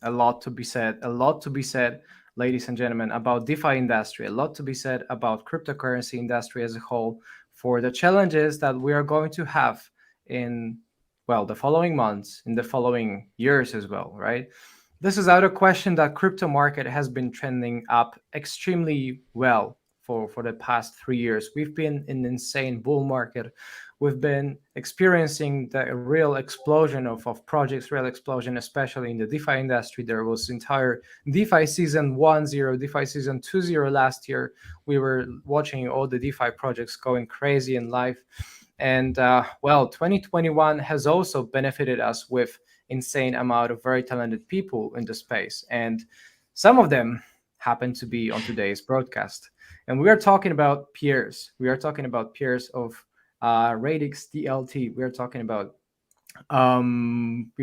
a lot to be said, ladies and gentlemen, about DeFi industry, a lot to be said about cryptocurrency industry as a whole, for the challenges that we are going to have in, well, the following months, in the following years as well, right? This is out of question that crypto market has been trending up extremely well for the past 3 years. We've been in an insane bull market. We've been experiencing the real explosion of projects, real explosion, especially in the DeFi industry. There was entire DeFi season 1.0, DeFi season 2.0 last year. We were watching all the DeFi projects going crazy in live. And well, 2021 has also benefited us with insane amount of very talented people in the space. And some of them happen to be on today's broadcast. And we are talking about peers. We are talking about peers of RadixDLT. We are talking about Maciej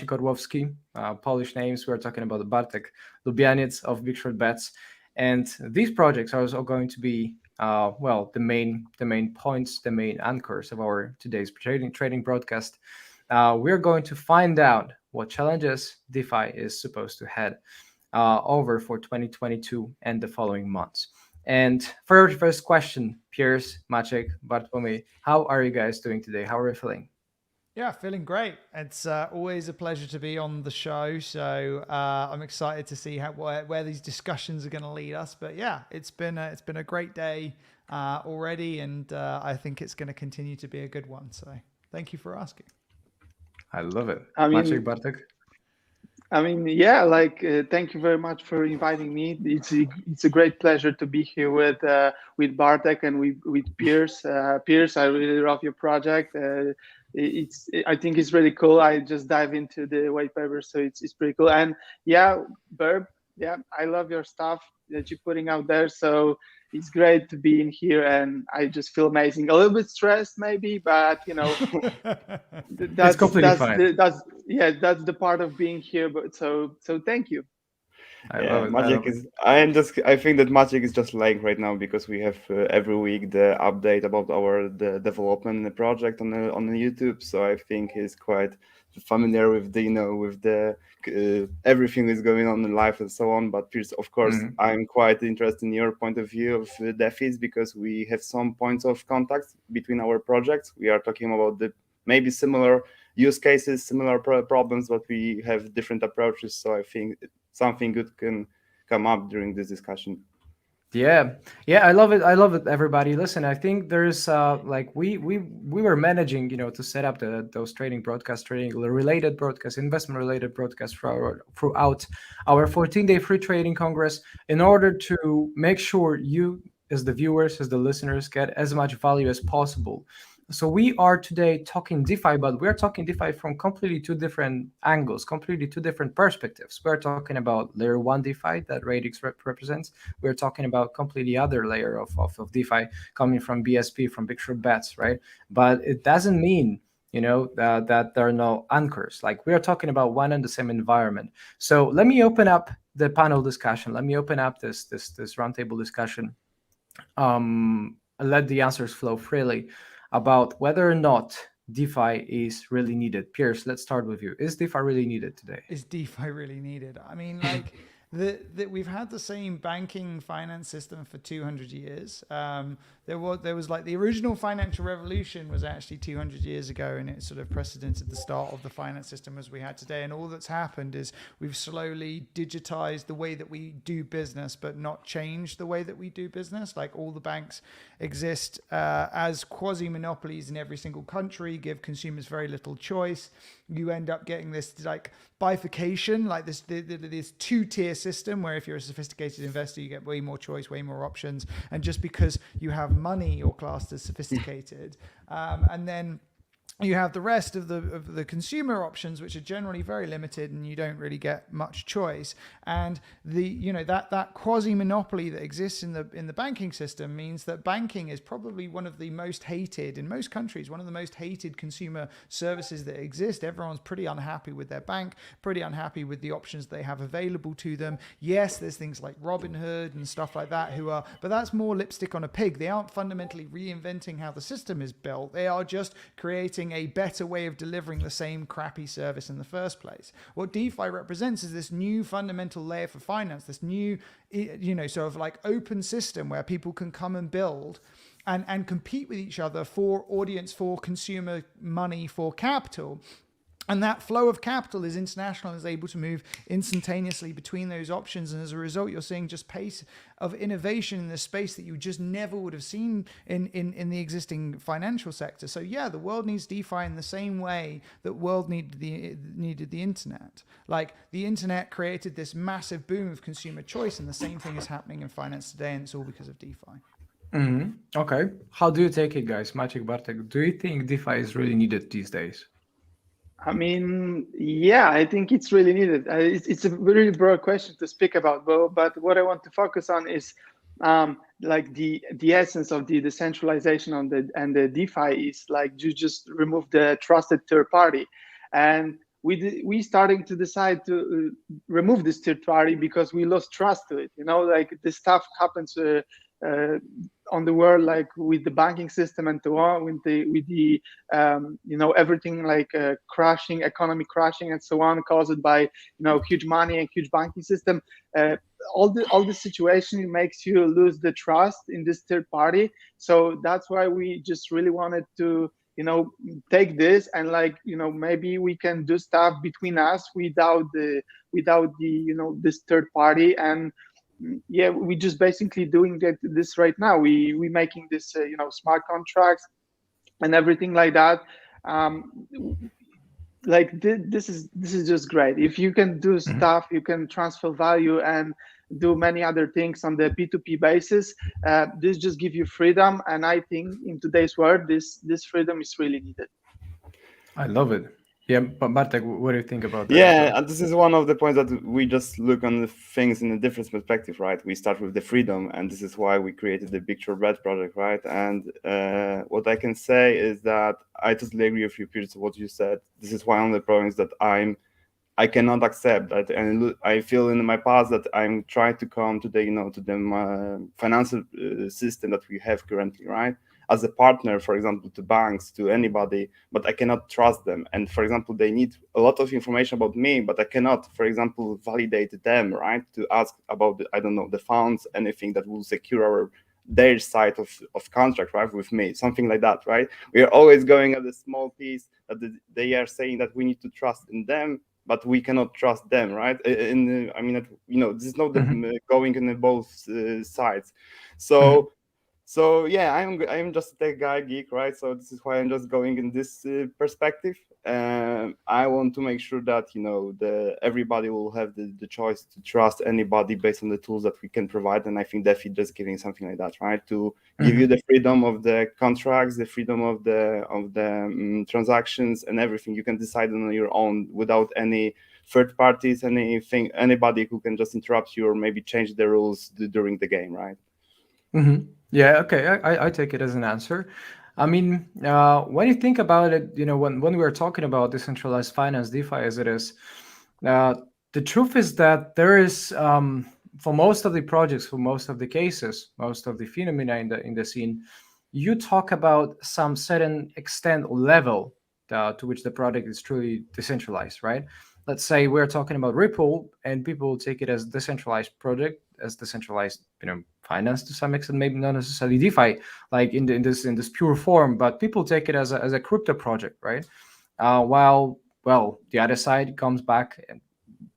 Orłowski, Polish names. We are talking about Bartek Lubianiec of BigShortBets. And these projects are also going to be well, the main points, the main anchors of our today's trading broadcast. We're going to find out what challenges DeFi is supposed to head over for 2022 and the following months. And for our first question, Piers, Maciej, Bartłomiej, how are you guys doing today? How are you feeling? Yeah, feeling great. It's always a pleasure to be on the show. So I'm excited to see where these discussions are going to lead us. But yeah, it's been a great day already, and I think it's going to continue to be a good one. So thank you for asking. I love it. I Maciej, mean, Bartek? yeah, like thank you very much for inviting me. It's a great pleasure to be here with Bartek and with Piers. Piers, I really love your project. I think it's really cool. I just dive into the white paper, so it's pretty cool. And yeah, Birb, yeah, I love your stuff that you're putting out there. So it's great to be in here, and I just feel amazing. A little bit stressed, maybe, but you know, It's completely fine. that's the part of being here. But so thank you. I Yeah, love it. I love Maciek it. is. I think that Maciek is just lying right now because we have every week the update about the development in the project on the YouTube. So I think he's quite familiar with the with the everything that's going on in life and so on. But Piers, of course, Mhm. I'm quite interested in your point of view of DeFis because we have some points of contact between our projects. We are talking about the maybe similar use cases, similar problems, but we have different approaches. So I think something good can come up during this discussion. Yeah, yeah, I love it. I love it. Everybody, listen. I think there's like we were managing, to set up those trading broadcasts, trading related broadcasts, investment related broadcasts throughout our 14-day free trading congress, in order to make sure you, as the viewers, as the listeners, get as much value as possible. So we are today talking DeFi, but we're talking DeFi from completely two different angles, completely two different perspectives. We're talking about layer one DeFi that Radix represents. We're talking about completely other layer of DeFi coming from BSP, from BigShortBets, right? But it doesn't mean that there are no anchors. Like, we are talking about one and the same environment. So let me open up the panel discussion. Let me open up this roundtable discussion. Let the answers flow freely about whether or not DeFi is really needed. Piers, let's start with you. Is DeFi really needed today? Is DeFi really needed? I mean, like we've had the same banking finance system for 200 years. There was like the original financial revolution was actually 200 years ago, and it sort of precedented the start of the finance system as we had today. And all that's happened is we've slowly digitized the way that we do business, but not changed the way that we do business. Like, all the banks exist as quasi-monopolies in every single country, give consumers very little choice. You end up getting this like bifurcation, like this two-tier system where if you're a sophisticated investor, you get way more choice, way more options. And just because you have money, you're classed as sophisticated. And then you have the rest of the consumer options, which are generally very limited, and you don't really get much choice. And that quasi monopoly that exists in the banking system means that banking is probably one of the most hated in most countries, one of the most hated consumer services that exist. Everyone's pretty unhappy with their bank, pretty unhappy with the options they have available to them. Yes, there's things like Robinhood and stuff like that but that's more lipstick on a pig. They aren't fundamentally reinventing how the system is built. They are just creating creating a better way of delivering the same crappy service in the first place. What DeFi represents is this new fundamental layer for finance, this new, sort of like open system where people can come and build and compete with each other for audience, for consumer money, for capital. And that flow of capital is international, is able to move instantaneously between those options. And as a result, you're seeing just pace of innovation in this space that you just never would have seen in the existing financial sector. So yeah, the world needs DeFi in the same way that world needed the internet. Like the internet created this massive boom of consumer choice, and the same thing is happening in finance today, and it's all because of DeFi. Mm-hmm. Okay. How do you take it, guys? Maciej, Bartek, do you think DeFi is really needed these days? I mean, yeah, I think it's really needed. It's a really broad question to speak about, but what I want to focus on is like the essence of the decentralization and the DeFi is like you just remove the trusted third party, and we starting to decide to remove this third party because we lost trust to it. Like this stuff happens on the world, like with the banking system and so on, with the everything like economy crashing and so on, caused by huge money and huge banking system. All the situation makes you lose the trust in this third party. So that's why we just really wanted to take this and maybe we can do stuff between us without the this third party. And yeah, we just basically doing this right now. We making this smart contracts and everything like that. This is just great. If you can do stuff, you can transfer value and do many other things on the P2P basis. This just give you freedom, and I think in today's world, this freedom is really needed. I love it. Yeah, but Bartek, what do you think about that? Yeah, and this is one of the points that we just look on the things in a different perspective, right? We start with the freedom, and this is why we created the BigShortBets project, right? And what I can say is that I totally agree with you, Piers, what you said. This is one of the problems that I cannot accept that, and I feel in my past that I'm trying to come to the financial system that we have currently, right? As a partner, for example, to banks, to anybody, but I cannot trust them. And for example, they need a lot of information about me, but I cannot, for example, validate them, right? To ask about the funds, anything that will secure their side of contract, right, with me, something like that, right? We are always going at a small piece that they are saying that we need to trust in them, but we cannot trust them, right? This is not going in both sides. So yeah, I'm just a tech guy, geek, right? So this is why I'm just going in this perspective. I want to make sure that everybody will have the choice to trust anybody based on the tools that we can provide. And I think DeFi just giving something like that, right? To give you the freedom of the contracts, the freedom of the transactions, and everything. You can decide on your own without any third parties, anybody who can just interrupt you or maybe change the rules during the game, right? Mm-hmm. Yeah, okay, I take it as an answer. I mean, when you think about it, when we were talking about decentralized finance, DeFi as it is, the truth is that there is, for most of the projects, for most of the cases, most of the phenomena in the scene, you talk about some certain extent or level to which the product is truly decentralized, right? Let's say we're talking about Ripple, and people take it as decentralized project, as decentralized, finance to some extent, maybe not necessarily DeFi, like in this pure form, but people take it as a crypto project, right? While the other side comes back and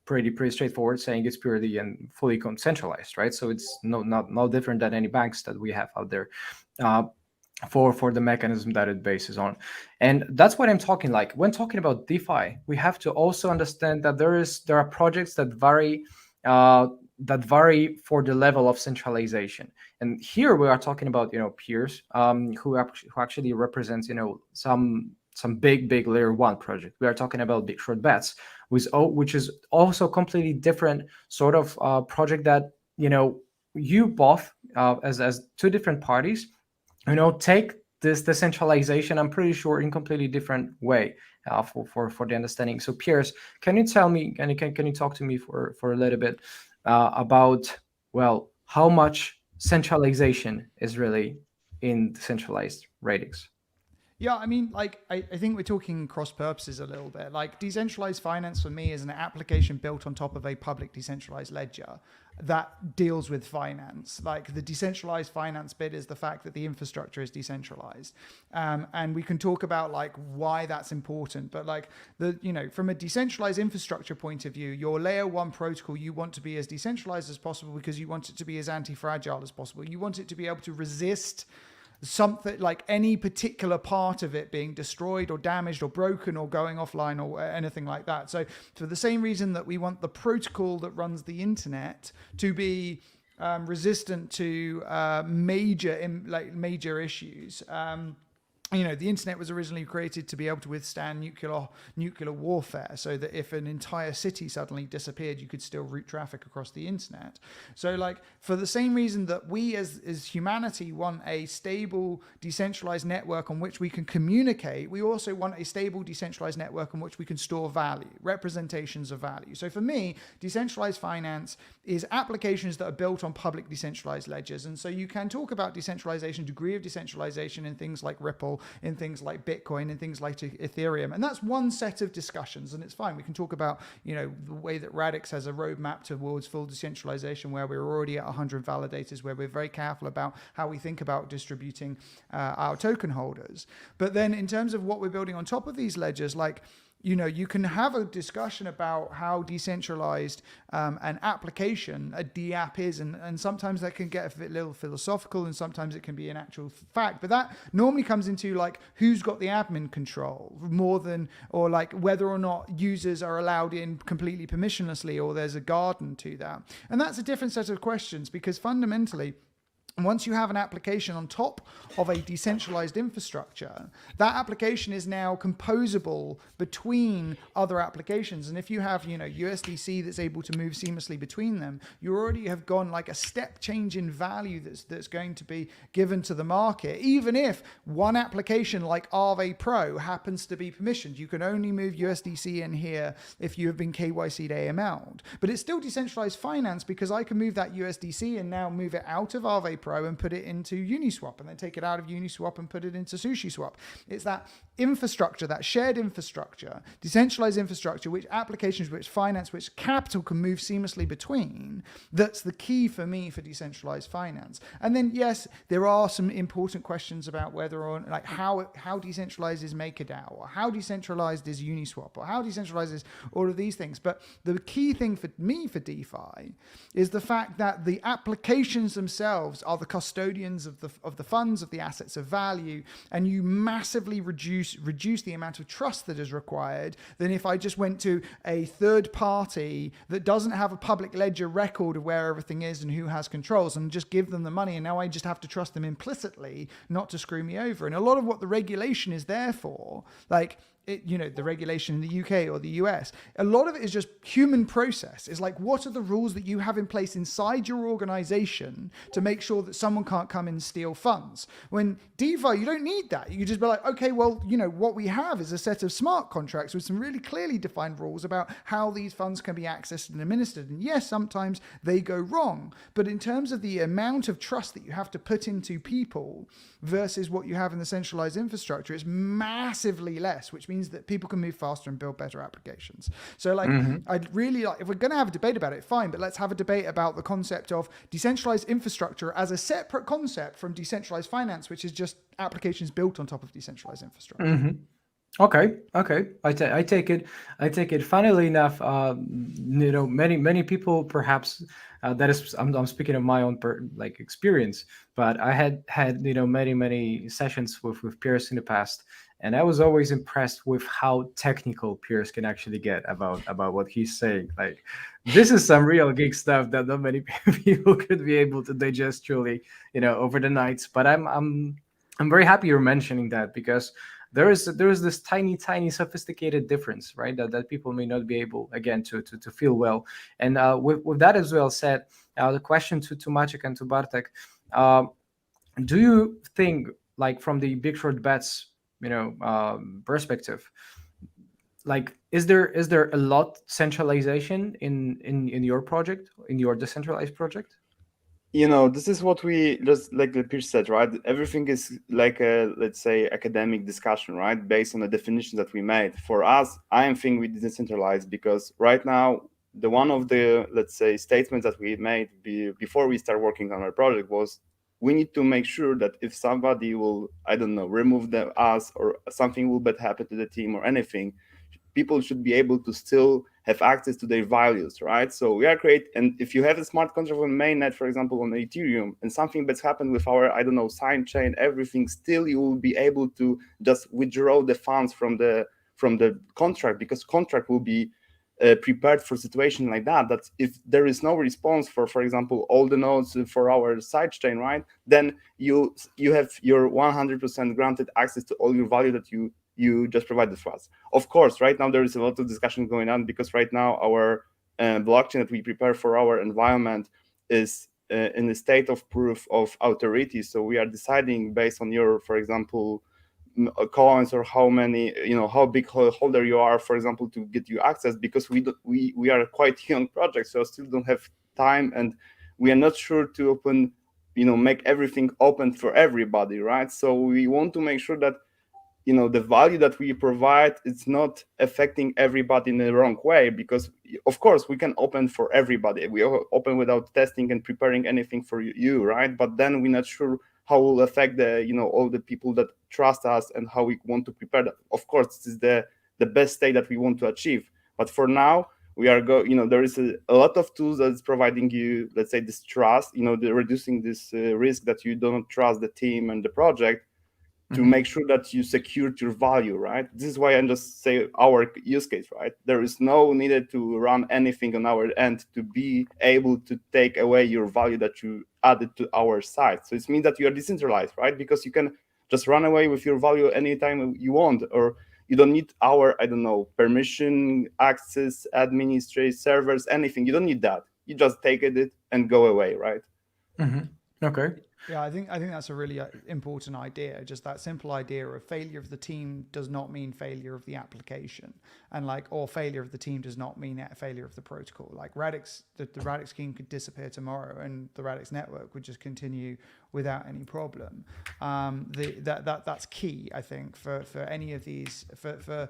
pretty straightforward, saying it's purely and fully centralized, right? So it's no different than any banks that we have out there. For the mechanism that it bases on. And that's what I'm talking like. When talking about DeFi, we have to also understand that there are projects that vary for the level of centralization. And here we are talking about peers who actually represents some big layer one project. We are talking about BigShortBets, which is also completely different sort of project that you both as two different parties take this decentralization, I'm pretty sure, in completely different way for the understanding. So Piers, can you tell me, and can you talk to me for a little bit about, how much centralization is really in decentralized Radix? Yeah, I mean, like, I think we're talking cross purposes a little bit. Like, decentralized finance for me is an application built on top of a public decentralized ledger that deals with finance. Like, the decentralized finance bit is the fact that the infrastructure is decentralized. And we can talk about like why that's important. But like from a decentralized infrastructure point of view, your layer one protocol, you want to be as decentralized as possible because you want it to be as anti-fragile as possible. You want it to be able to resist something like any particular part of it being destroyed or damaged or broken or going offline or anything like that. So for the same reason that we want the protocol that runs the internet to be resistant to major issues. The internet was originally created to be able to withstand nuclear warfare, so that if an entire city suddenly disappeared, you could still route traffic across the internet. So like for the same reason that we as humanity want a stable decentralized network on which we can communicate, we also want a stable decentralized network on which we can store value, representations of value. So for me, decentralized finance is applications that are built on public decentralized ledgers. And so you can talk about decentralization, degree of decentralization in things like Ripple, in things like Bitcoin, in things like Ethereum. And that's one set of discussions, and it's fine. We can talk about, the way that Radix has a roadmap towards full decentralization, where we're already at 100 validators, where we're very careful about how we think about distributing our token holders. But then in terms of what we're building on top of these ledgers, like, you can have a discussion about how decentralized an application, a DApp is, and sometimes that can get a little philosophical, and sometimes it can be an actual fact. But that normally comes into like who's got the admin control more than, or like whether or not users are allowed in completely permissionlessly, or there's a garden to that. And that's a different set of questions, because fundamentally, once you have an application on top of a decentralized infrastructure, that application is now composable between other applications. And if you have, USDC that's able to move seamlessly between them, you already have gone like a step change in value that's going to be given to the market. Even if one application like Aave Pro happens to be permissioned, you can only move USDC in here if you have been KYC'd AML'd. But it's still decentralized finance, because I can move that USDC and now move it out of Aave Pro and put it into Uniswap, and then take it out of Uniswap and put it into SushiSwap. It's that infrastructure, that shared infrastructure, decentralized infrastructure, which applications, which finance, which capital can move seamlessly between, that's the key for me for decentralized finance. And then, yes, there are some important questions about whether or like how decentralized is MakerDAO, or how decentralized is Uniswap, or how decentralized is all of these things. But the key thing for me for DeFi is the fact that the applications themselves are the custodians of the funds, of the assets of value, and you massively reduce the amount of trust that is required than if I just went to a third party that doesn't have a public ledger record of where everything is and who has controls, and just give them the money, and now I just have to trust them implicitly not to screw me over. And a lot of what the regulation is there for, like the regulation in the UK or the US, a lot of it is just human process. It's like, what are the rules that you have in place inside your organization to make sure that someone can't come in and steal funds? When DeFi, you don't need that. You can just be like, okay, well, what we have is a set of smart contracts with some really clearly defined rules about how these funds can be accessed and administered. And yes, sometimes they go wrong. But in terms of the amount of trust that you have to put into people versus what you have in the centralized infrastructure, it's massively less, which means that people can move faster and build better applications. So I'd really like, if we're going to have a debate about it, fine, but let's have a debate about the concept of decentralized infrastructure as a separate concept from decentralized finance, which is just applications built on top of decentralized infrastructure. Okay. I take it. Funnily enough, many people perhaps that is. I'm speaking of my own experience, but I had many sessions with peers in the past, and I was always impressed with how technical peers can actually get about what he's saying. Like, this is some real geek stuff that not many people could be able to digest truly, over the nights. But I'm very happy you're mentioning that, because there is this tiny sophisticated difference, right? That people may not be able, again, to feel well. And with that as well said, the question to Maciej and to Bartek, do you think, like, from the BigShortBets, perspective, like, is there a lot centralization in your project, in your decentralized project? This is what we just like the Pierce said, right? Everything is like a, let's say, academic discussion, right? Based on the definition that we made. For us, I am thinking we decentralized because right now, the one of the, let's say, statements that we made before we start working on our project was we need to make sure that if somebody will, I don't know, remove us or something will bad happen to the team or anything, people should be able to still have access to their values, right? So we are and if you have a smart contract on mainnet, for example, on Ethereum, and something that's happened with our, I don't know, sign chain, everything, still you will be able to just withdraw the funds from the contract, because contract will be prepared for situation like that. That if there is no response for example, all the nodes for our side chain, right? Then you have your 100% granted access to all your value that you just provided for us. Of course, right now there is a lot of discussion going on because right now our blockchain that we prepare for our environment is in the state of proof of authority. So we are deciding based on your, for example, coins or how many, how big holder you are, for example, to get you access, because we are a quite young project, so still don't have time, and we are not sure to open, make everything open for everybody, right? So we want to make sure that the value that we provide, it's not affecting everybody in the wrong way, because of course we can open for everybody. We open without testing and preparing anything for you, right? But then we're not sure how it will affect the all the people that trust us and how we want to prepare that. Of course, this is the best state that we want to achieve, but for now we are there is a lot of tools that is providing you, let's say, this trust, the reducing this risk that you don't trust the team and the project, to make sure that you secured your value, right? This is why I just say our use case, right? There is no needed to run anything on our end to be able to take away your value that you added to our site. So it means that you are decentralized, right? Because you can just run away with your value anytime you want, or you don't need our, I don't know, permission, access, administrate servers, anything. You don't need that. You just take it and go away, right? Okay. Yeah, I think that's a really important idea. Just that simple idea of failure of the team does not mean failure of the application, and or failure of the team does not mean failure of the protocol. Like Radix, the Radix scheme could disappear tomorrow, and the Radix network would just continue without any problem. That's key, I think, for any of these for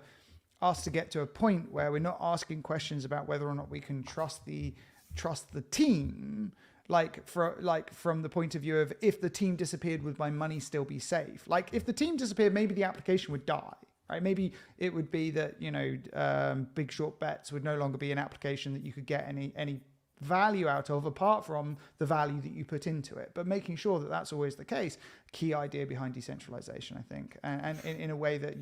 us to get to a point where we're not asking questions about whether or not we can trust the team. From the point of view of, if the team disappeared, would my money still be safe? Like, if the team disappeared, maybe the application would die, right? Maybe it would be that BigShortBets would no longer be an application that you could get any value out of, apart from the value that you put into it. But making sure that that's always the case, key idea behind decentralization, I think, and in a way that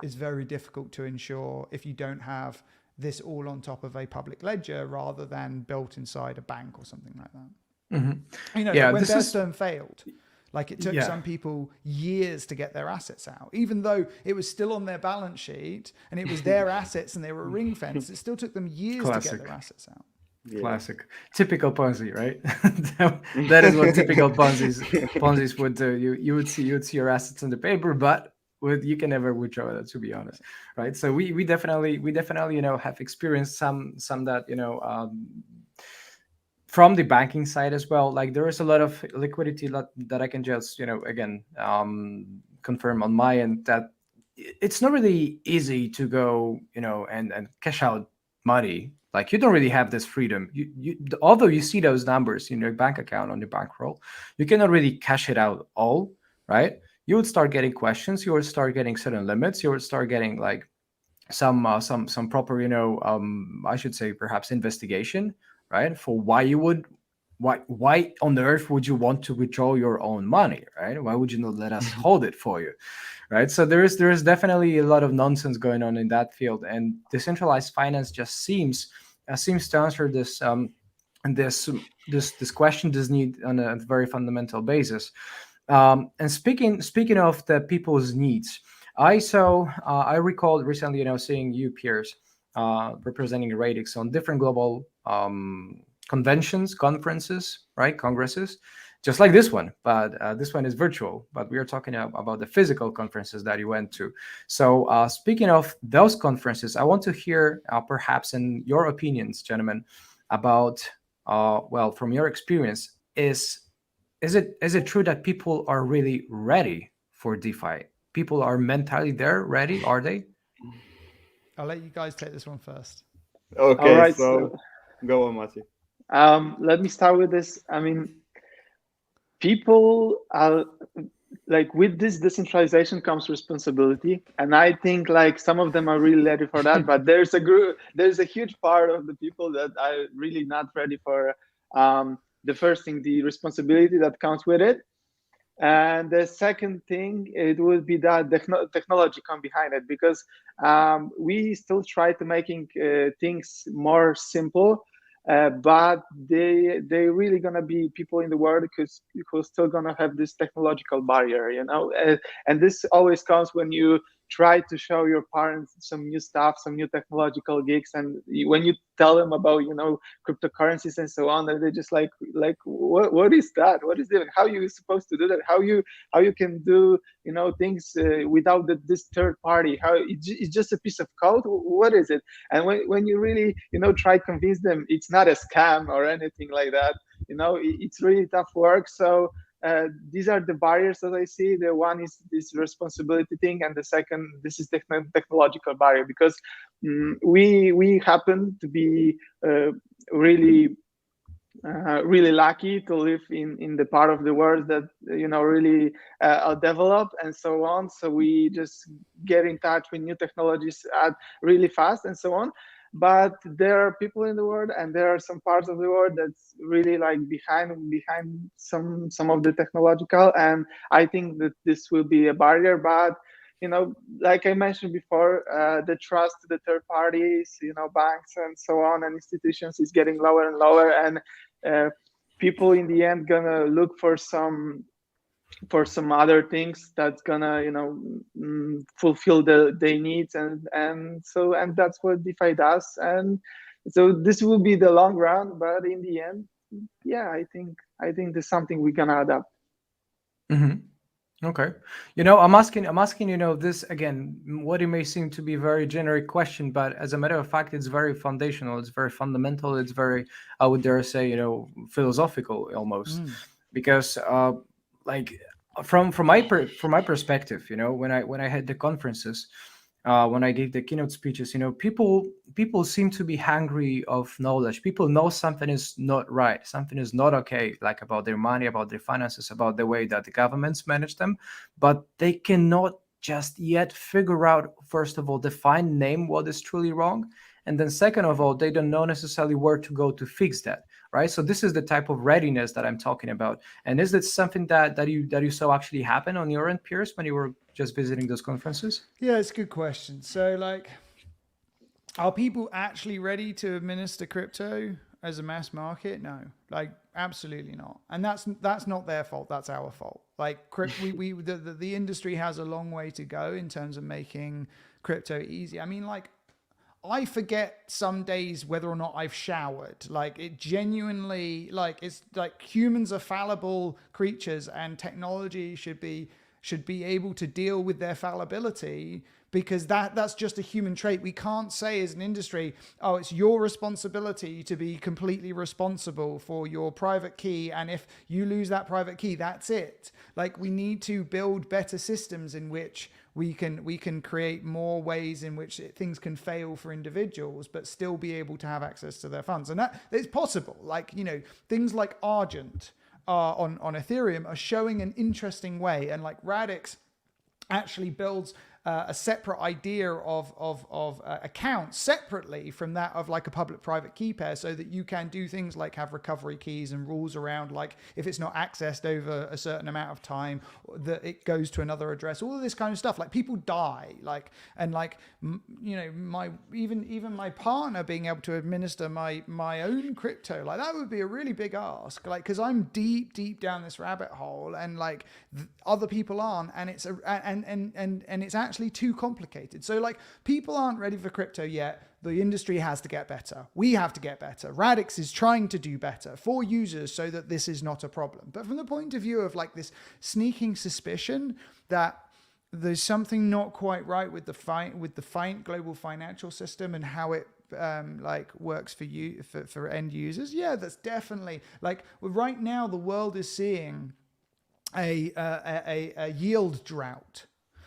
is very difficult to ensure if you don't have this all on top of a public ledger rather than built inside a bank or something like that. When Bear Stearns failed, it took some people years to get their assets out, even though it was still on their balance sheet and it was their assets and they were ring fenced. It still took them years to get their assets out. Yeah. Classic, typical Ponzi, right? That is what typical Ponzi's would do. You would see your assets in the paper, but you can never withdraw that, to be honest, right? So we definitely have experienced some that from the banking side as well. Like, there is a lot of liquidity that I can just again confirm on my end, that it's not really easy to go and cash out money. Like, you don't really have this freedom. You although you see those numbers in your bank account on your bankroll, you cannot really cash it out all, right? You would start getting questions. You would start getting certain limits. You would start getting some proper, I should say perhaps investigation, right? For why on earth would you want to withdraw your own money, right? Why would you not let us hold it for you, right? So there is definitely a lot of nonsense going on in that field, and decentralized finance just seems to answer this this question, this need on a very fundamental basis. And speaking of the people's needs, I recalled recently, seeing you, Piers, representing Radix on different global conferences, right? Congresses, just like this one, but this one is virtual. But we are talking about the physical conferences that you went to. So speaking of those conferences, I want to hear perhaps in your opinions, gentlemen, about from your experience, is it true that people are really ready for DeFi? People are mentally there, ready? Are they? I'll let you guys take this one first. Okay, All right, so go on, Maciej. let me start with this. I mean, people are like, with this decentralization comes responsibility, and I think like some of them are really ready for that, but there's a huge part of the people that are really not ready for the first thing, the responsibility that comes with it. And the second thing, it would be that technology come behind it, because we still try to making things more simple, but they really gonna be people in the world who's still gonna have this technological barrier, and this always comes when you try to show your parents some new stuff, some new technological gigs, and when you tell them about cryptocurrencies and so on, and they're just like what is that? What is it? How are you supposed to do that? How you can do things without this third party? How it's just a piece of code? What is it? And when you really try to convince them it's not a scam or anything like that, it's really tough work. So these are the barriers that I see. The one is this responsibility thing, and the second, this is technological barrier, because we happen to be really lucky to live in the part of the world that really are developed and so on. So we just get in touch with new technologies really fast and so on. But there are people in the world, and there are some parts of the world that's really like behind some of the technological, and I think that this will be a barrier. But like I mentioned before, the trust to the third parties, banks and so on, and institutions is getting lower and lower, and people in the end gonna look for some other things that's gonna fulfill their needs, and that's what DeFi does. And so this will be the long run, but in the end, yeah, I think there's something we're gonna adapt. Okay. I'm asking, this again, what it may seem to be a very generic question, but as a matter of fact, it's very foundational, it's very fundamental, it's very, I would dare say, philosophical almost. Because like from my perspective, when I had the conferences, when I gave the keynote speeches, people seem to be hungry of knowledge. People know something is not right, something is not okay, like about their money, about their finances, about the way that the governments manage them, but they cannot just yet figure out, first of all, define, name what is truly wrong, and then second of all, they don't know necessarily where to go to fix that, right? So this is the type of readiness that I'm talking about. And is it something that you saw actually happen on your end, Piers, when you were just visiting those conferences? Yeah, it's a good question. So like, are people actually ready to administer crypto as a mass market? No, like absolutely not. And that's not their fault. That's our fault. Like the industry has a long way to go in terms of making crypto easy. I mean, like, I forget some days whether or not I've showered. Like, it genuinely, like, it's like humans are fallible creatures, and technology should be able to deal with their fallibility, because that's just a human trait. We can't say as an industry, oh, it's your responsibility to be completely responsible for your private key, and if you lose that private key, that's it. Like, we need to build better systems in which we can create more ways in which things can fail for individuals, but still be able to have access to their funds. And that it's possible. Like, things like Argent on Ethereum are showing an interesting way. And like Radix actually builds a separate idea of accounts separately from that of like a public-private key pair, so that you can do things like have recovery keys and rules around, like, if it's not accessed over a certain amount of time, that it goes to another address, all of this kind of stuff. Like, people die, like, and like, my even my partner being able to administer my own crypto, like, that would be a really big ask, like, because I'm deep down this rabbit hole, and like other people aren't, and it's and it's actually too complicated. So like, people aren't ready for crypto yet. The industry has to get better. We have to get better. Radix is trying to do better for users so that this is not a problem. But from the point of view of like this sneaking suspicion that there's something not quite right with the global financial system and how it like works for you for end users, yeah, that's definitely like right now the world is seeing a yield drought.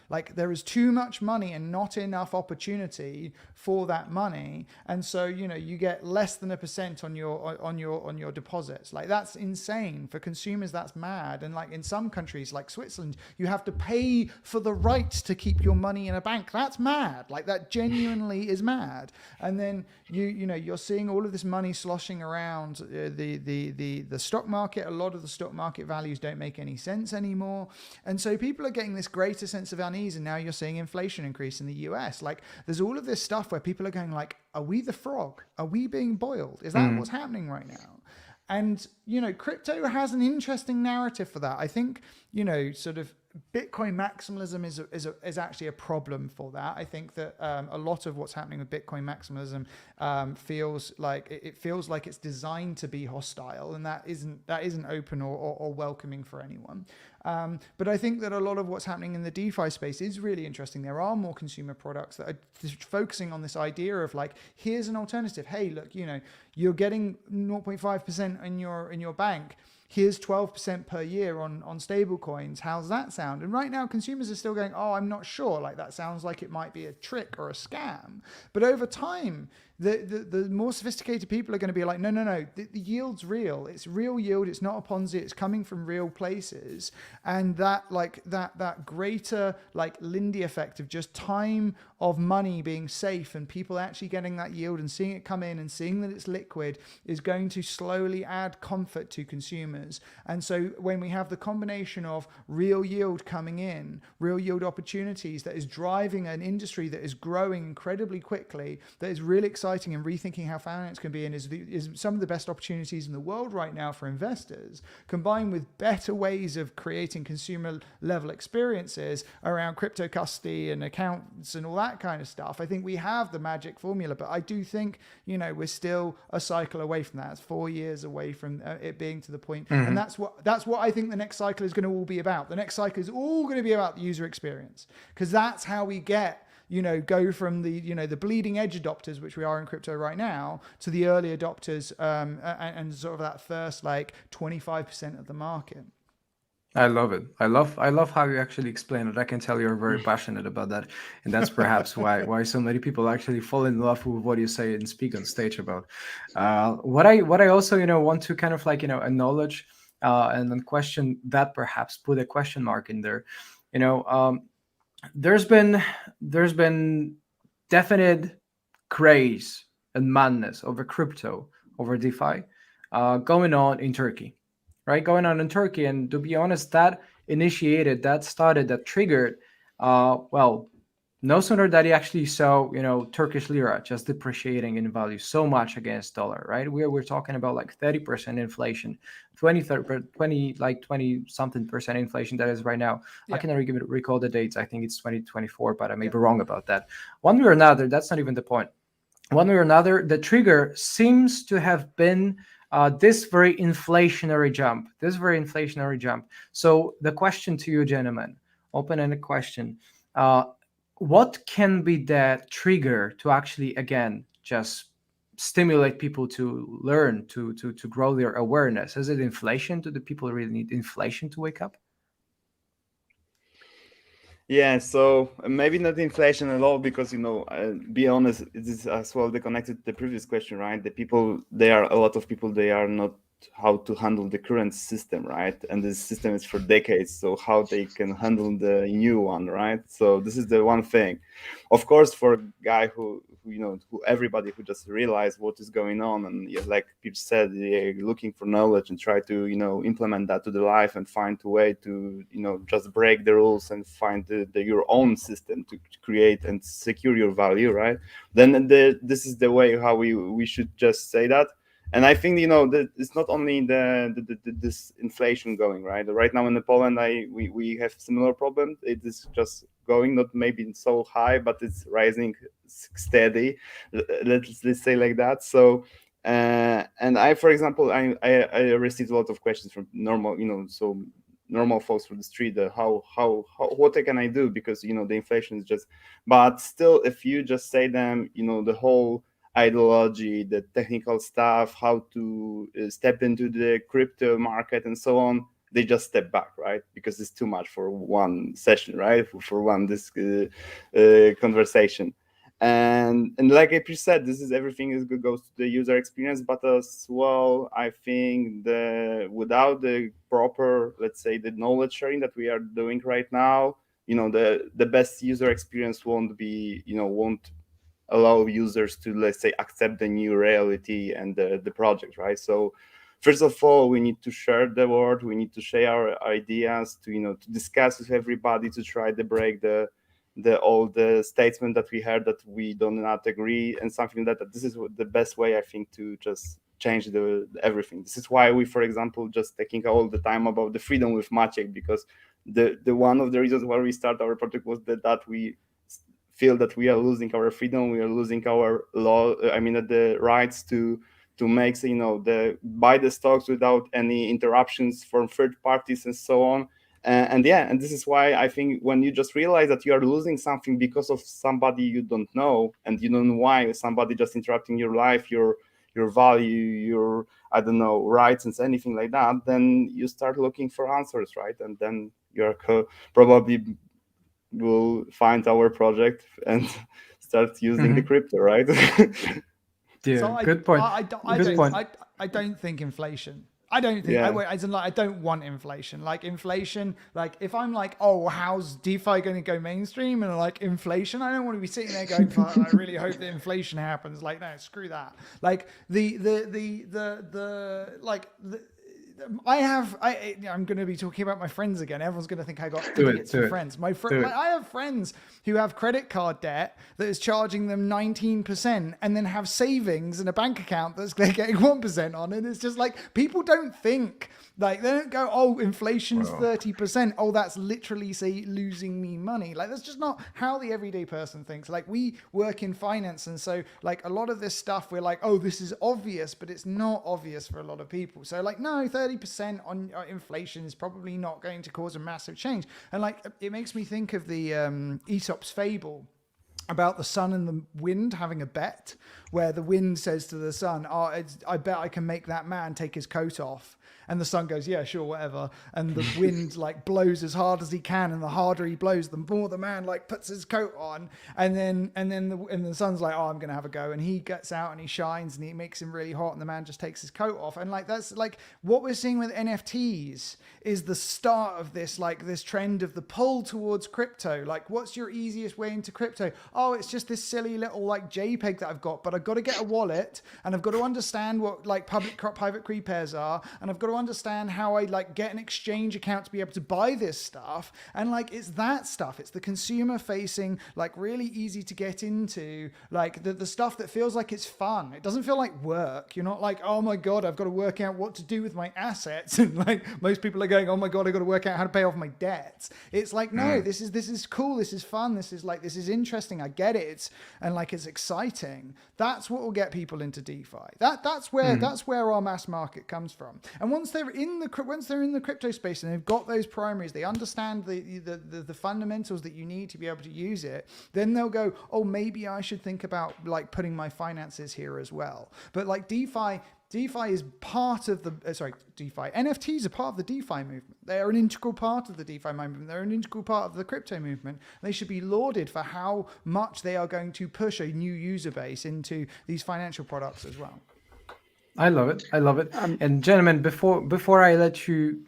Like there is too much money and not enough opportunity for that money, and so you get less than 1% on your deposits. Like that's insane for consumers. That's mad. And like in some countries like Switzerland, you have to pay for the right to keep your money in a bank. That's mad. Like that genuinely is mad. And then you're seeing all of this money sloshing around the stock market. A lot of the stock market values don't make any sense anymore, and so people are getting this greater sense of unease. And now you're seeing inflation increase in the US. Like there's all of this stuff where people are going like, are we the frog? Are we being boiled? Is that what's happening right now? And, crypto has an interesting narrative for that. I think, sort of Bitcoin maximalism is actually a problem for that. I think that a lot of what's happening with Bitcoin maximalism feels like it's designed to be hostile, and that isn't open or welcoming for anyone. But I think that a lot of what's happening in the DeFi space is really interesting. There are more consumer products that are focusing on this idea of like, here's an alternative. Hey, look, you're getting 0.5% in your bank. Here's 12% per year on stable coins. How's that sound? And right now, consumers are still going, oh, I'm not sure. Like that sounds like it might be a trick or a scam. But over time, the more sophisticated people are going to be like, no, the yield's real. It's real yield. It's not a Ponzi. It's coming from real places. And that greater like Lindy effect of just time of money being safe and people actually getting that yield and seeing it come in and seeing that it's liquid is going to slowly add comfort to consumers. And so when we have the combination of real yield coming in, real yield opportunities that is driving an industry that is growing incredibly quickly, that is really exciting and rethinking how finance can be, and is some of the best opportunities in the world right now for investors, combined with better ways of creating consumer level experiences around crypto custody and accounts and all that kind of stuff. I think we have the magic formula, but I do think, we're still a cycle away from that. It's 4 years away from it being to the point. And that's what I think the next cycle is going to all be about. The next cycle is all going to be about the user experience, because that's how we get, go from the bleeding edge adopters, which we are in crypto right now, to the early adopters and sort of that first like 25% of the market. I love it. I love how you actually explain it. I can tell you're very passionate about that, and that's perhaps why so many people actually fall in love with what you say and speak on stage about. What I also want to kind of like acknowledge and then question that, perhaps put a question mark in there. There's been definite craze and madness over crypto, over DeFi, going on in Turkey. Right, going on in Turkey, and to be honest, that triggered, no sooner that he actually saw, Turkish lira just depreciating in value so much against dollar, right? We're talking about like 30% inflation, 20 something percent inflation that is right now. Yeah. I cannot recall the dates. I think it's 2024, but I may be wrong about that. One way or another, that's not even the point. One way or another, the trigger seems to have been this very inflationary jump. So the question to you, gentlemen, open-ended question, what can be that trigger to actually, again, just stimulate people to learn, to grow their awareness? Is it inflation? Do the people really need inflation to wake up? Yeah, so maybe not inflation at all, because, be honest, it is as well connected to the previous question, right? A lot of people, they are not how to handle the current system, right? And this system is for decades, so how they can handle the new one, right? So this is the one thing. Of course, for a guy who everybody who just realize what is going on, and like Pete said, they're looking for knowledge and try to implement that to the life and find a way to just break the rules and find your own system to create and secure your value, right? Then this is the way how we should just say that. And I think it's not only this inflation going, right. Right now in Poland, we have similar problem. It is just going, not maybe so high, but it's rising steady. Let's say like that. So and I, for example, I received a lot of questions from normal folks from the street. What can I do, because the inflation is just. But still, if you just say them, the whole ideology, the technical stuff, how to step into the crypto market and so on, they just step back, right? Because it's too much for one session, right? For one this conversation. And like I said, this is everything is good goes to the user experience, but as well, I think without the proper, let's say, the knowledge sharing that we are doing right now, the best user experience won't allow users to, let's say, accept the new reality and the project, right? So first of all, we need to share the word, we need to share our ideas, to discuss with everybody, to try to break all the statement that we heard that we do not agree, and something that this is the best way, I think, to just change everything. This is why we, for example, just taking all the time about the freedom with Maciej, because the one of the reasons why we start our project was that we feel that we are losing our freedom, we are losing our the rights to make, buy the stocks without any interruptions from third parties and so on. And this is why I think when you just realize that you are losing something because of somebody you don't know, and you don't know why, somebody just interrupting your life, your value, your, I don't know, rights and anything like that, then you start looking for answers, right? And then you're probably will find our project and start using the crypto, right? Yeah, So good point. I don't think inflation. I don't think I don't want inflation. Like inflation, like if I'm like, oh, how's DeFi going to go mainstream, and like inflation, I don't want to be sitting there going, fuck, I really hope that inflation happens. Like, no, screw that. Like I'm going to be talking about my friends again. Everyone's going to think I got idiots for friends. I have friends who have credit card debt that is charging them 19%, and then have savings in a bank account that's they're getting 1% on. And it's just like, people don't think, like, they don't go, oh, inflation's 30%. Oh, that's literally losing me money. Like, that's just not how the everyday person thinks. Like, we work in finance, and so like a lot of this stuff, we're like, oh, this is obvious, but it's not obvious for a lot of people. So like, no, 30% on inflation is probably not going to cause a massive change. And like, it makes me think of the Aesop's fable about the sun and the wind having a bet, where the wind says to the sun, oh, I bet I can make that man take his coat off. And the sun goes, yeah, sure, whatever. And the wind like blows as hard as he can, and the harder he blows, the more the man like puts his coat on. And then the sun's like, oh, I'm gonna have a go. And he gets out and he shines and he makes him really hot, and the man just takes his coat off. And like, that's like what we're seeing with NFTs is the start of this, like this trend of the pull towards crypto. Like, what's your easiest way into crypto? Oh, it's just this silly little like JPEG that I've got, but I've got to get a wallet, and I've got to understand what like private key pairs are, and I've got to understand how I like get an exchange account to be able to buy this stuff. And like, it's that stuff, it's the consumer facing, like really easy to get into, like the stuff that feels like it's fun. It doesn't feel like work. You're not like, oh my god, I've got to work out what to do with my assets, and like most people are going, oh my god, I've got to work out how to pay off my debts. It's like, no, this is cool, this is fun, this is interesting, I get it, and like, it's exciting. That's what will get people into DeFi. That's where our mass market comes from. And once they're in the crypto space and they've got those primaries, they understand the fundamentals that you need to be able to use it, then they'll go, oh, maybe I should think about like putting my finances here as well. But like DeFi is part of NFTs are part of the DeFi movement. They are an integral part of the DeFi movement. They're an integral part of the crypto movement. They should be lauded for how much they are going to push a new user base into these financial products as well. I love it. And gentlemen, before I let you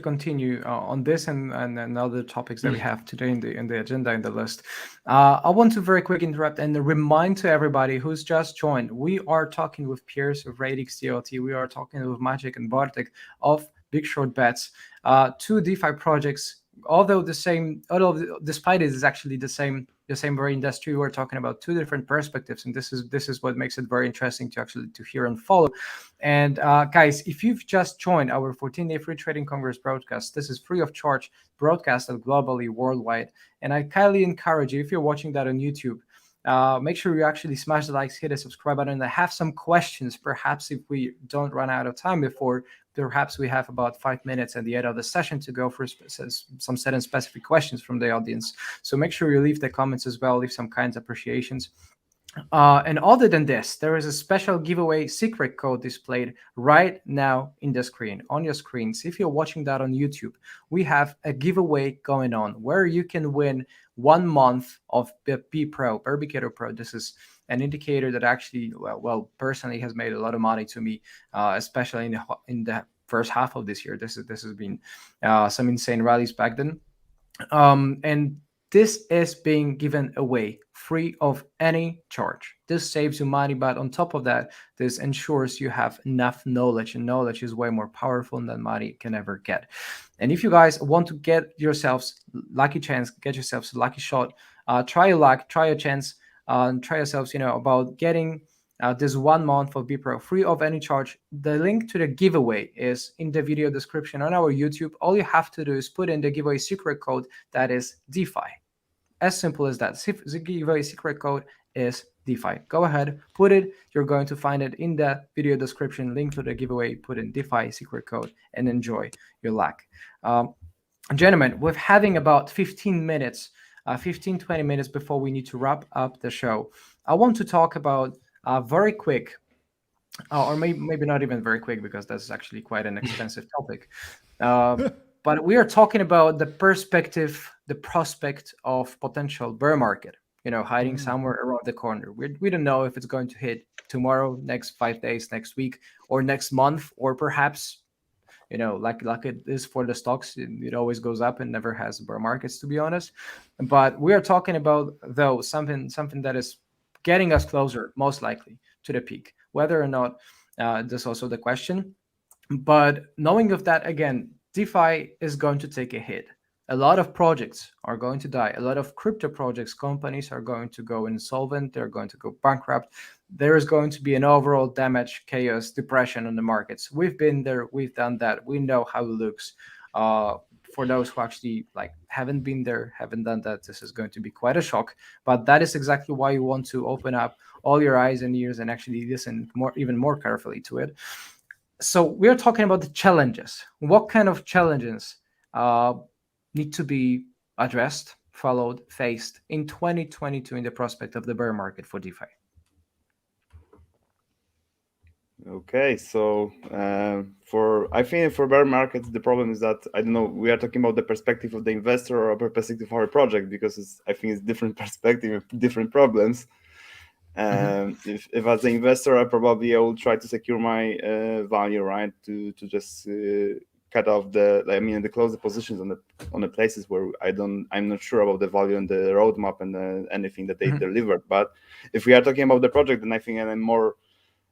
continue on this and other topics that we have today in the agenda, in the list, I want to very quick interrupt and remind to everybody who's just joined, we are talking with Piers of RadixDLT. We are talking with Maciej and Bartek of BigShortBets, two DeFi projects. Despite it is actually the same very industry, we're talking about two different perspectives, and this is what makes it very interesting to hear and follow. And guys, if you've just joined our 14-day free trading congress broadcast, this is free of charge, broadcasted globally, worldwide, and I kindly encourage you, if you're watching that on YouTube, make sure you actually smash the likes, hit the subscribe button. I have some questions, perhaps if we don't run out of time before. Perhaps we have about 5 minutes at the end of the session to go for some certain specific questions from the audience. So make sure you leave the comments as well, leave some kind appreciations. And other than this, there is a special giveaway secret code displayed right now in the screen, on your screens. If you're watching that on YouTube, we have a giveaway going on where you can win 1 month of B Pro, Barbicator Pro. This is an indicator that actually, well, personally has made a lot of money to me, especially in the first half of this year. This has been some insane rallies back then. And this is being given away free of any charge. This saves you money, but on top of that, this ensures you have enough knowledge, and knowledge is way more powerful than money can ever get. And if you guys want to get yourselves lucky chance, get yourselves a lucky shot, try your luck, try your chance, try yourselves, about getting this 1 month of BPro free of any charge. The link to the giveaway is in the video description on our YouTube. All you have to do is put in the giveaway secret code, that is DeFi. As simple as that. The giveaway secret code is DeFi. Go ahead, put it. You're going to find it in the video description. Link to the giveaway, put in DeFi secret code, and enjoy your luck. Gentlemen, we're having about 15 minutes, 20 minutes before we need to wrap up the show. I want to talk about very quick, or maybe not even very quick, because that's actually quite an expensive topic. But we are talking about the perspective, the prospect of potential bear market, hiding somewhere around the corner. We don't know if it's going to hit tomorrow, next 5 days, next week, or next month, or perhaps, like it is for the stocks, it always goes up and never has bear markets, to be honest. But we are talking about, though, something that is getting us closer, most likely, to the peak. Whether or not, that's also the question. But knowing of that, again, DeFi is going to take a hit. A lot of projects are going to die. A lot of crypto projects, companies are going to go insolvent. They're going to go bankrupt. There is going to be an overall damage, chaos, depression on the markets. We've been there. We've done that. We know how it looks. For those who actually haven't been there, haven't done that, this is going to be quite a shock. But that is exactly why you want to open up all your eyes and ears and actually listen even more carefully to it. So we're talking about the challenges. What kind of challenges need to be addressed, followed, faced in 2022 in the prospect of the bear market for DeFi? Okay, so I think for bear markets, the problem is that, I don't know, we are talking about the perspective of the investor or a perspective of our project, because I think it's different perspective, different problems. If as an investor, I will try to secure my value, right? To just cut off the close the positions on the places where I'm not sure about the value and the roadmap and anything that they delivered. But if we are talking about the project, then I think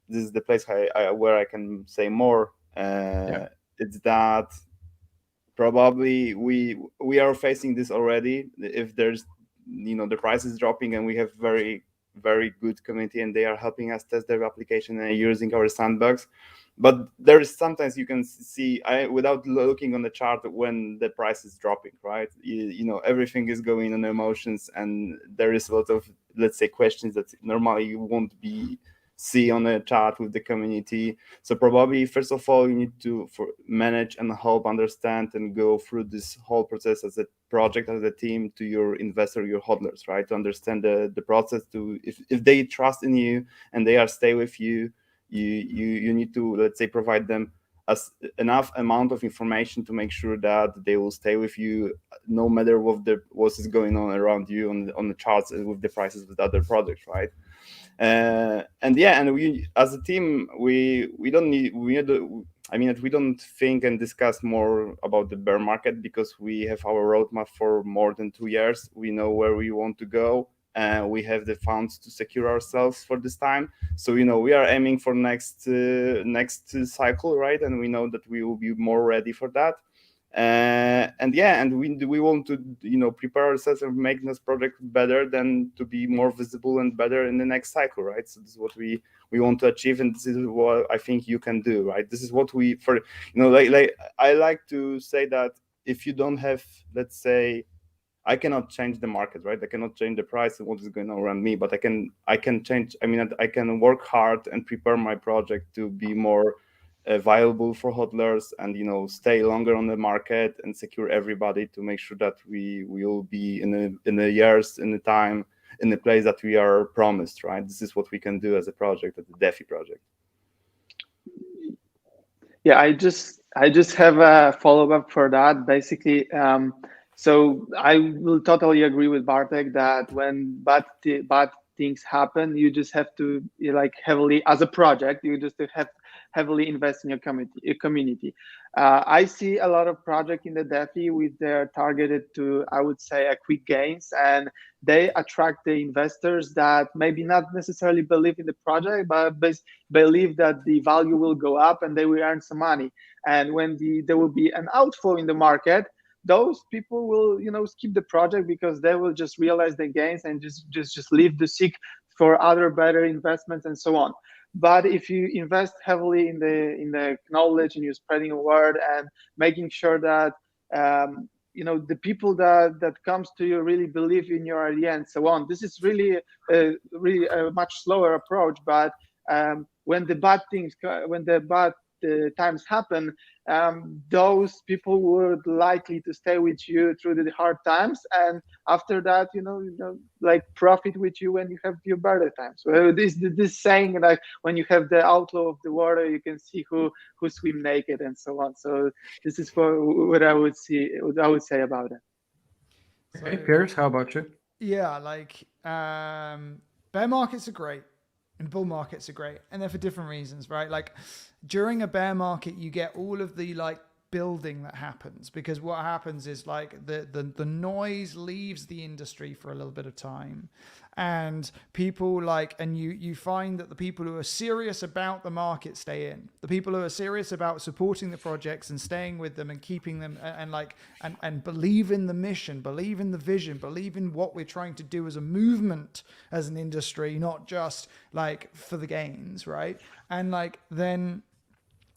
this is the place where I can say more. It's that probably we are facing this already. If there's the price is dropping and we have very, very good community and they are helping us test their application and using our sandbox. But there is sometimes you can see without looking on the chart when the price is dropping, right? Everything is going on emotions, and there is a lot of, let's say, questions that normally you won't see on a chart with the community. So probably first of all you need to manage and help understand and go through this whole process as a project, as a team, to your investor, your hodlers, right? To understand the process, to if they trust in you and they are stay with you, you need to, let's say, provide them enough amount of information to make sure that they will stay with you no matter what is going on around you on the charts and with the prices with other products, right? And we as a team we don't think and discuss more about the bear market, because we have our roadmap for more than 2 years. We know where we want to go, and we have the funds to secure ourselves for this time. So we are aiming for next cycle, right? And we know that we will be more ready for that. And we want to prepare ourselves and make this project better, than to be more visible and better in the next cycle, right? So this is what we want to achieve, and this is what I think you can do, right? This is what I like to say that if you don't have, let's say, I cannot change the market, right? I cannot change the price and what is going on around me, but I can change. I can work hard and prepare my project to be more viable for hodlers, and stay longer on the market and secure everybody, to make sure that we will be in the years, in the time, in the place that we are promised, right? This is what we can do as a project, as a DeFi project. Yeah, I just have a follow-up for that. Basically, so I will totally agree with Bartek that when bad things happen, you just have to like heavily, as a project, you just have heavily invest in your community. I see a lot of projects in the DeFi with their targeted to, I would say, a quick gains, and they attract the investors that maybe not necessarily believe in the project, but believe that the value will go up and they will earn some money. And when there will be an outflow in the market, those people will skip the project because they will just realize the gains and just leave the seek for other better investments and so on. But if you invest heavily in the knowledge and you're spreading a word and making sure that the people that comes to you really believe in your idea and so on, this is really a much slower approach. But when the bad times happen, those people would likely to stay with you through the hard times, and after that, like profit with you when you have your better times. So this saying, like, when you have the outflow of the water, you can see who swim naked and so on. So this is what I would say about it. Okay, Piers, how about you? Yeah, like bear markets are great and bull markets are great, and they're for different reasons, right? Like during a bear market, you get all of the like building that happens, because what happens is like the noise leaves the industry for a little bit of time, and people you find that the people who are serious about the market stay in. The people who are serious about supporting the projects and staying with them and keeping them and believe in the mission, believe in the vision, believe in what we're trying to do as a movement, as an industry, not just like for the gains, right? And like then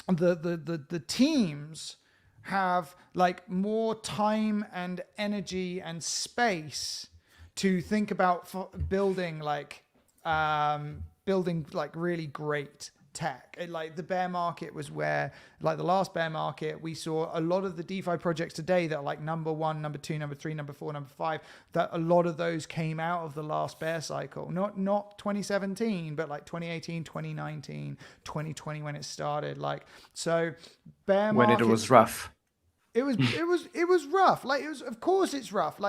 the teams have like more time and energy and space to think about building like really great tech. Like the bear market was where, like the last bear market, we saw a lot of the DeFi projects today that are like number 1, number 2, number 3, number 4, number 5, that a lot of those came out of the last bear cycle. Not 2017, but like 2018, 2019, 2020 when it started. Like, so bear market. When it was rough. It was rough. Like of course it's rough.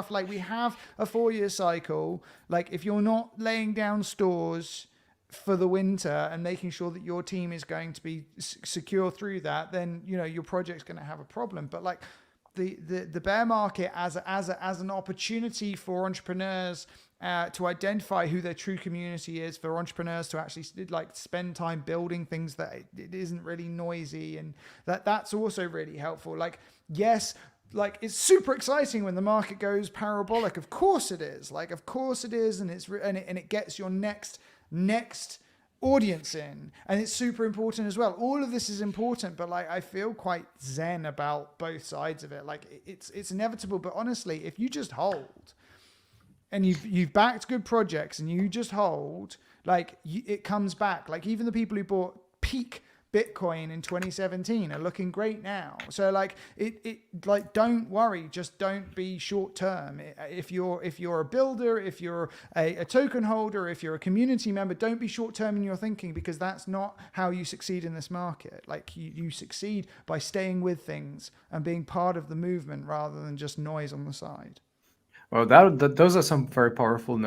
Like we have a 4-year cycle. Like if you're not laying down stores for the winter and making sure that your team is going to be secure through that, then your project's going to have a problem. But like the bear market as an opportunity for entrepreneurs to identify who their true community is, for entrepreneurs to actually like spend time building things that it isn't really noisy, and that's also really helpful. Like, yes, like it's super exciting when the market goes parabolic. Of course it is. Like, of course it is, and it gets your next audience in, and it's super important as well. All of this is important, but like I feel quite zen about both sides of it. Like it's inevitable, but honestly, if you just hold and you've backed good projects and you just hold, like it comes back. Like even the people who bought peak Bitcoin in 2017 are looking great now. So like it like, don't worry, just don't be short term. If you're a builder, if you're a token holder, if you're a community member, don't be short term in your thinking, because that's not how you succeed in this market. Like you succeed by staying with things and being part of the movement rather than just noise on the side. Well, those are some very powerful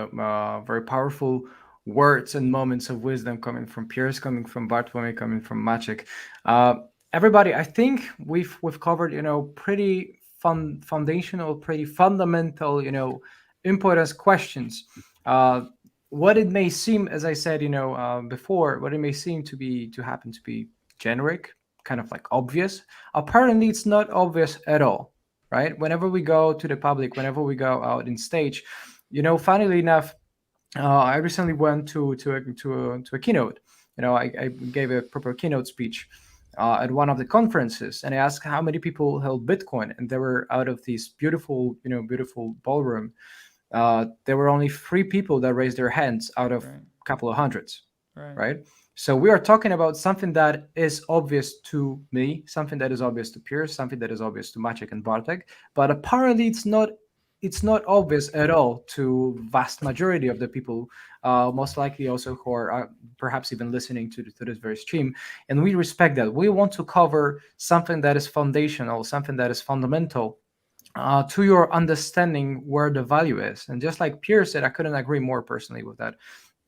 words and moments of wisdom coming from Piers, coming from Bartłomiej, coming from Maciej. Everybody, I think we've covered pretty foundational, pretty fundamental importance questions. What it may seem, as I said before, what it may seem to happen to be generic, kind of like obvious. Apparently, it's not obvious at all. Right? Whenever we go to the public, whenever we go out in stage, funnily enough, I recently went to a keynote. I gave a proper keynote speech at one of the conferences, and I asked how many people held Bitcoin, and there were, out of this beautiful ballroom, there were only 3 people that raised their hands out of a couple of hundreds. Right? So we are talking about something that is obvious to me, something that is obvious to Piers, something that is obvious to Maciej and Bartek, but apparently it's not it's not obvious at all to vast majority of the people, most likely also who are perhaps even listening to this very stream. And we respect that. We want to cover something that is foundational, something that is fundamental to your understanding where the value is. And just like Pierre said, I couldn't agree more personally with that,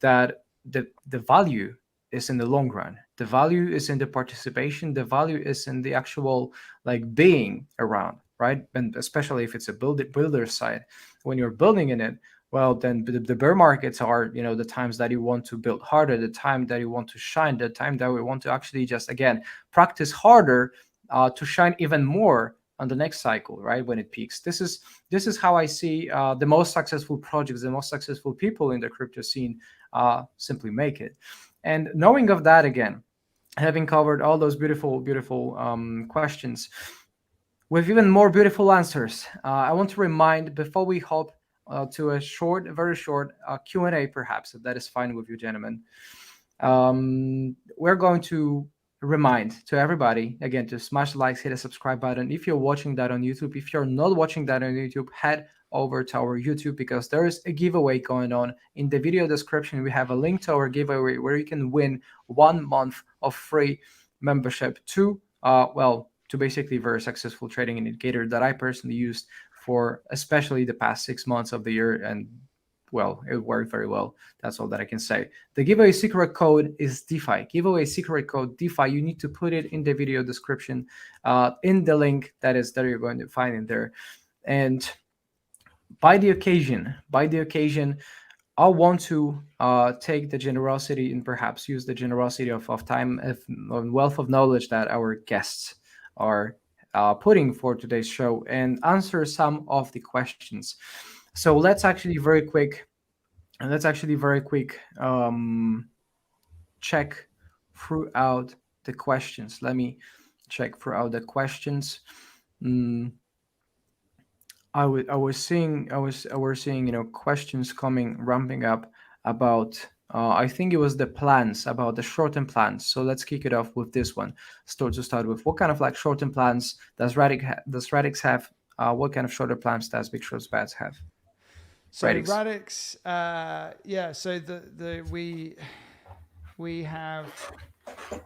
that the value is in the long run. The value is in the participation. The value is in the actual like being around, right? And especially if it's a builder side, when you're building in it, well, then the bear markets are, the times that you want to build harder, the time that you want to shine, the time that we want to actually just, again, practice harder to shine even more on the next cycle, right? When it peaks. This is how I see the most successful projects, the most successful people in the crypto scene simply make it. And knowing of that, again, having covered all those beautiful questions with even more beautiful answers, I want to remind, before we hop to a very short Q&A, perhaps, if that is fine with you, gentlemen, we're going to remind to everybody, again, to smash the likes, hit a subscribe button. If you're watching that on YouTube, if you're not watching that on YouTube, head over to our YouTube, because there is a giveaway going on. In the video description, we have a link to our giveaway where you can win 1 month of free membership to basically very successful trading indicator that I personally used for especially the past 6 months of the year, and well, it worked very well. That's all that I can say. The giveaway secret code is DeFi. Giveaway secret code DeFi. You need to put it in the video description, in the link that you're going to find in there. And by the occasion, I want to take the generosity and perhaps use the generosity of time and wealth of knowledge that our guests are putting for today's show and answer some of the questions. So let's actually very quick check throughout the questions. Let me check throughout the questions. I was seeing questions ramping up about I think it was the plans, about the short-term plans. So let's kick it off with this one. To start with, what kind of like short-term plans does Radix have? What kind of shorter plans does BigShortBets have? So Radix, So we have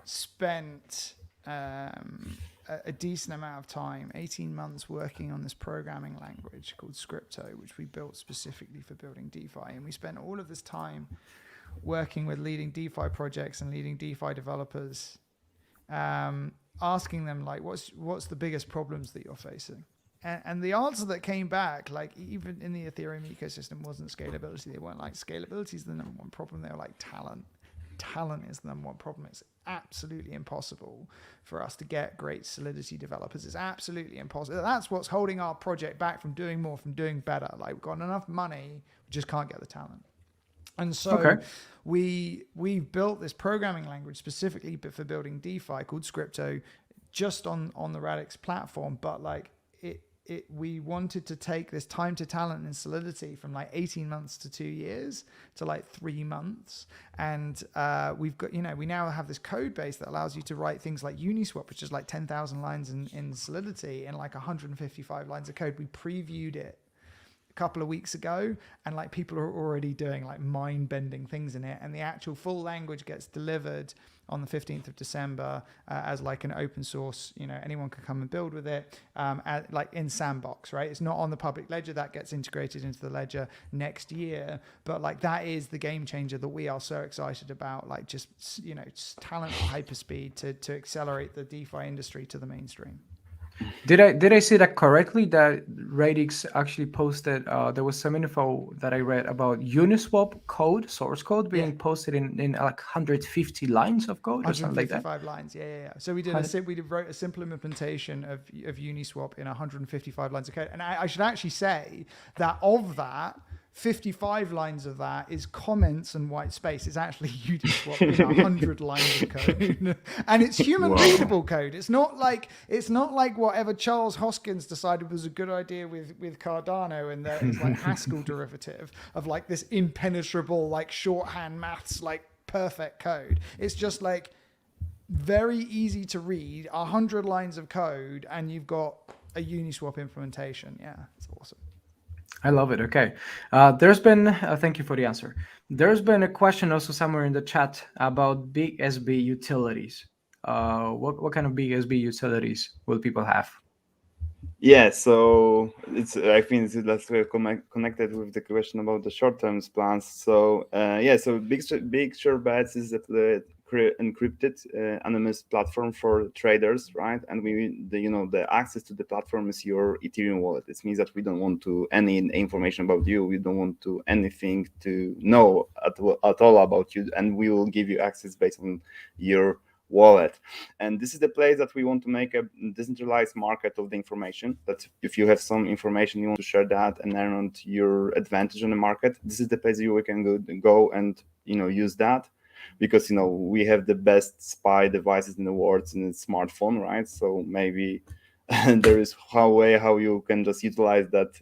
spent a decent amount of time, 18 months, working on this programming language called Scripto, which we built specifically for building DeFi. And we spent all of this time working with leading DeFi projects and leading DeFi developers, asking them like, what's the biggest problems that you're facing? And the answer that came back, like even in the Ethereum ecosystem, wasn't scalability. They weren't like, scalability is the number one problem. They were like, talent. Talent is the number one problem. It's absolutely impossible for us to get great Solidity developers. It's absolutely impossible. That's what's holding our project back from doing more, from doing better. Like, we've got enough money, we just can't get the talent. And so we built this programming language specifically for building DeFi called Scripto, just on the Radix platform. But like we wanted to take this time to talent and Solidity from like 18 months to 2 years to like 3 months. And we've got, we now have this code base that allows you to write things like Uniswap, which is like 10,000 lines in Solidity and like 155 lines of code. We previewed it a couple of weeks ago, and like people are already doing like mind-bending things in it. And the actual full language gets delivered on the 15th of December as like an open source, anyone can come and build with it, like in Sandbox, right? It's not on the public ledger. That gets integrated into the ledger next year. But like that is the game changer that we are so excited about, like just, talent at hyperspeed to accelerate the DeFi industry to the mainstream. Did I see that correctly? That Radix actually posted, there was some info that I read about Uniswap code, source code being posted in like 150 lines of code or something like that. 155 lines, yeah. So we wrote a simple implementation of Uniswap in 155 lines of code. And I should actually say that of that, 55 lines of that is comments and white space. It's actually Uniswap in 100 lines of code, and it's human readable code. It's not like whatever Charles Hoskins decided was a good idea with Cardano, and that it's like Haskell derivative of like this impenetrable like shorthand maths like perfect code. It's just like very easy to read, 100 lines of code, and you've got a Uniswap implementation. Yeah, it's awesome. I love it. Okay. There's been, thank you for the answer. There's been a question also somewhere in the chat about big SB utilities. What kind of big SB utilities will people have? Yeah, so it's I think that's connected with the question about the short-term plans. So so BigShortBets is the encrypted anonymous platform for traders, right? And the access to the platform is your Ethereum wallet. It means that we don't want to any information about you. We don't want to anything to know at all about you, and we will give you access based on your wallet. And this is the place that we want to make a decentralized market of the information, that if you have some information you want to share that and earn your advantage on the market, this is the place you can go and use that, because we have the best spy devices in the world in a smartphone, right? So maybe there is how you can just utilize that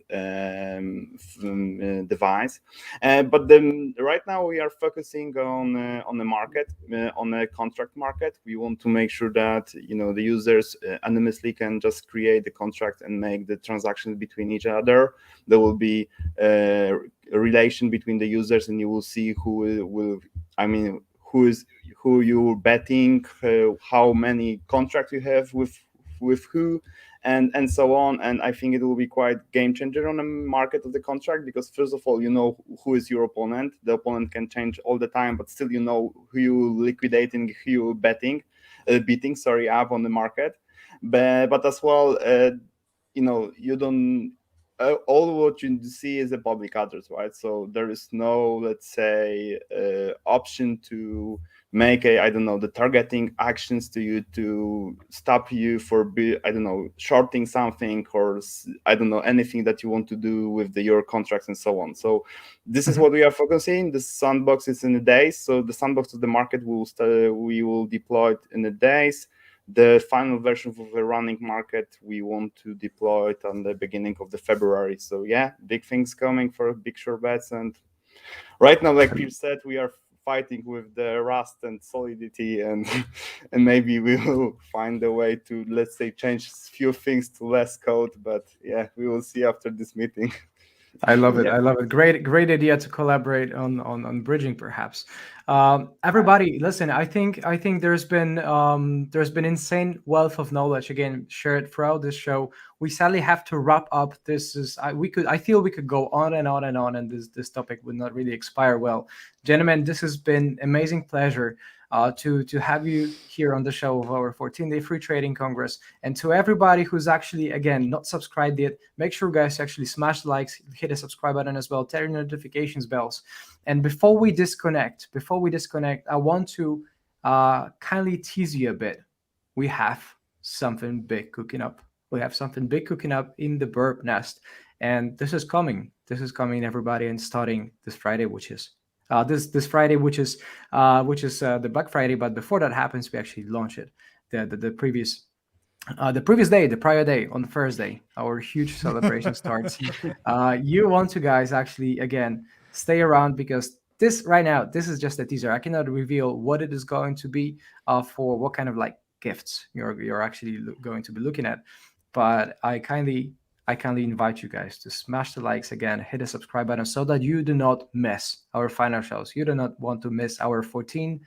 device. But then right now we are focusing on the market, on a contract market. We want to make sure that the users anonymously can just create the contract and make the transactions between each other. There will be a relation between the users, and you will see who you're betting, how many contracts you have with who, and so on. And I think it will be quite game changer on the market of the contract, because first of all, who is your opponent. The opponent can change all the time, but still who you liquidating, who you beating up on the market. But as well, you don't all what you see is the public address, right? So there is no, let's say, option to make the targeting actions to you to stop you for shorting something, or anything that you want to do with your contracts and so on. So this is what we are focusing. The sandbox is in the days. So the sandbox of the market we will deploy it in the days. The final version of the running market, we want to deploy it on the beginning of the February. So yeah, big things coming for BigShortBets. And right now, like Pierce said, we are fighting with the Rust and Solidity, and maybe we will find a way to, let's say, change a few things to less code. But yeah, we will see after this meeting. I love it. I love it. Great idea to collaborate on bridging, perhaps. Everybody, listen. I think there's been insane wealth of knowledge again shared throughout this show. We sadly have to wrap up. I feel we could go on and on and on, and this topic would not really expire well. Gentlemen, this has been amazing pleasure to have you here on the show of our 14-day free trading congress. And to everybody who's actually, again, not subscribed yet, make sure guys actually smash the likes, hit the subscribe button as well, turn your notifications bells. And before we disconnect, I want to kindly tease you a bit. We have something big cooking up. We have something big cooking up in the Birb Nest, and this is coming, everybody, and starting this Friday, which is this Friday, which is the Black Friday. But before that happens, we actually launch it the previous day, the prior day, on Thursday. Our huge celebration starts. You want to guys actually again stay around, because this is just a teaser. I cannot reveal what it is going to be for what kind of like gifts you're actually going to be looking at. But I kindly invite you guys to smash the likes again, hit the subscribe button, so that you do not miss our final shows. You do not want to miss our 14th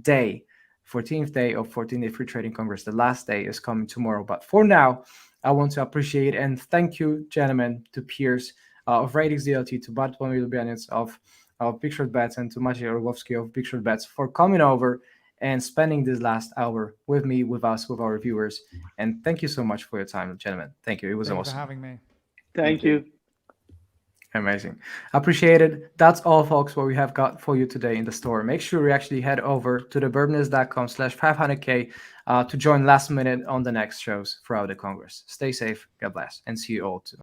day of 14-day free trading congress. The last day is coming tomorrow. But for now, I want to appreciate and thank you, gentlemen, to Pierce of RadixDLT, to Bartłomiej Lubianiec of BigShortBets, and to Maciej Orłowski of BigShortBets for coming over and spending this last hour with me, with us, with our viewers. And thank you so much for your time, gentlemen. Thank you. It was awesome. Thanks for having me. Thank you. Amazing. Appreciated. That's all, folks, what we have got for you today in the store. Make sure you actually head over to thebirbnest.com/500k to join last minute on the next shows throughout the Congress. Stay safe. God bless. And see you all too.